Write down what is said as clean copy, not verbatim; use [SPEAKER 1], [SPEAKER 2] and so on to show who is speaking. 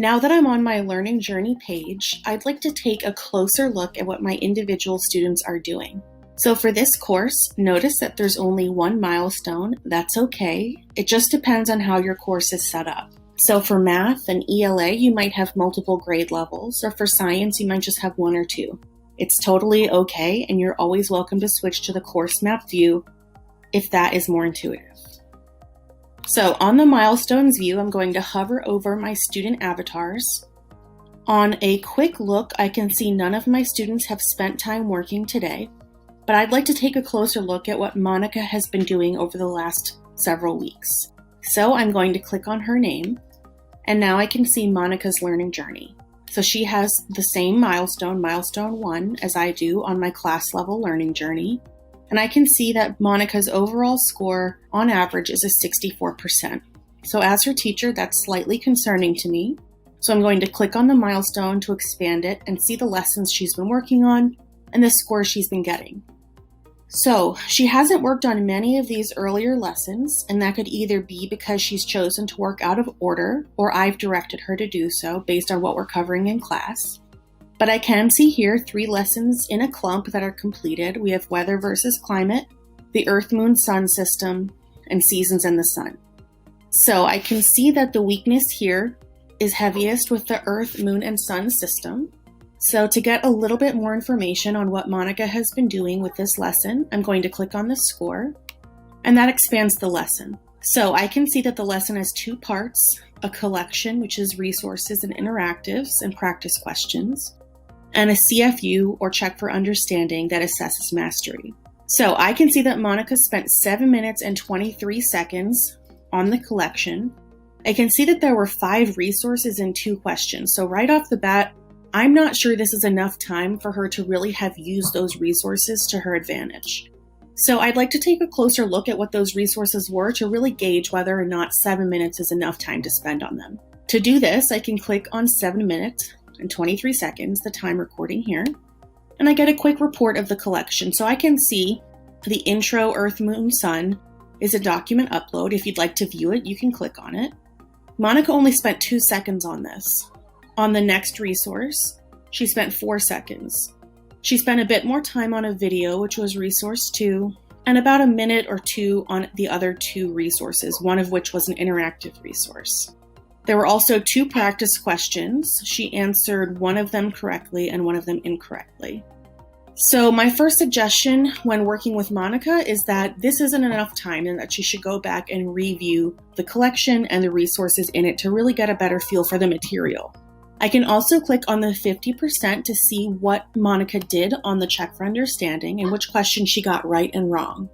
[SPEAKER 1] Now that I'm on my learning journey page, I'd like to take a closer look at what my individual students are doing. So for this course, notice that there's only one milestone. That's okay. It just depends on how your course is set up. So for math and ELA, you might have multiple grade levels, or for science, you might just have one or two. It's totally okay, and you're always welcome to switch to the course map view if that is more intuitive. So on the Milestones view, I'm going to hover over my student avatars. On a quick look, I can see none of my students have spent time working today, but I'd like to take a closer look at what Monica has been doing over the last several weeks. So I'm going to click on her name, and now I can see Monica's learning journey. So she has the same milestone, milestone 1, as I do on my class level learning journey. And I can see that Monica's overall score on average is a 64%. So as her teacher, that's slightly concerning to me. So I'm going to click on the milestone to expand it and see the lessons she's been working on and the score she's been getting. So she hasn't worked on many of these earlier lessons, and that could either be because she's chosen to work out of order or I've directed her to do so based on what we're covering in class. But I can see here 3 lessons in a clump that are completed. We have weather versus climate, the Earth, Moon, Sun system, and seasons and the sun. So I can see that the weakness here is heaviest with the Earth, Moon, and Sun system. So to get a little bit more information on what Monica has been doing with this lesson, I'm going to click on the score, and that expands the lesson. So I can see that the lesson has 2 parts, a collection, which is resources and interactives and practice questions, and a CFU, or check for understanding, that assesses mastery. So I can see that Monica spent 7 minutes and 23 seconds on the collection. I can see that there were 5 resources and 2 questions. So right off the bat, I'm not sure this is enough time for her to really have used those resources to her advantage. So I'd like to take a closer look at what those resources were to really gauge whether or not 7 minutes is enough time to spend on them. To do this, I can click on 7 minutes and 23 seconds, the time recording here, and I get a quick report of the collection. So I can see the intro Earth, Moon, Sun is a document upload. If you'd like to view it, you can click on it. Monica only spent 2 seconds on this. On the next resource, she spent 4 seconds. She spent a bit more time on a video, which was resource 2, and about a minute or 2 on the other 2 resources, one of which was an interactive resource. There were also 2 practice questions. She answered one of them correctly and one of them incorrectly. So my first suggestion when working with Monica is that this isn't enough time and that she should go back and review the collection and the resources in it to really get a better feel for the material. I can also click on the 50% to see what Monica did on the check for understanding and which questions she got right and wrong.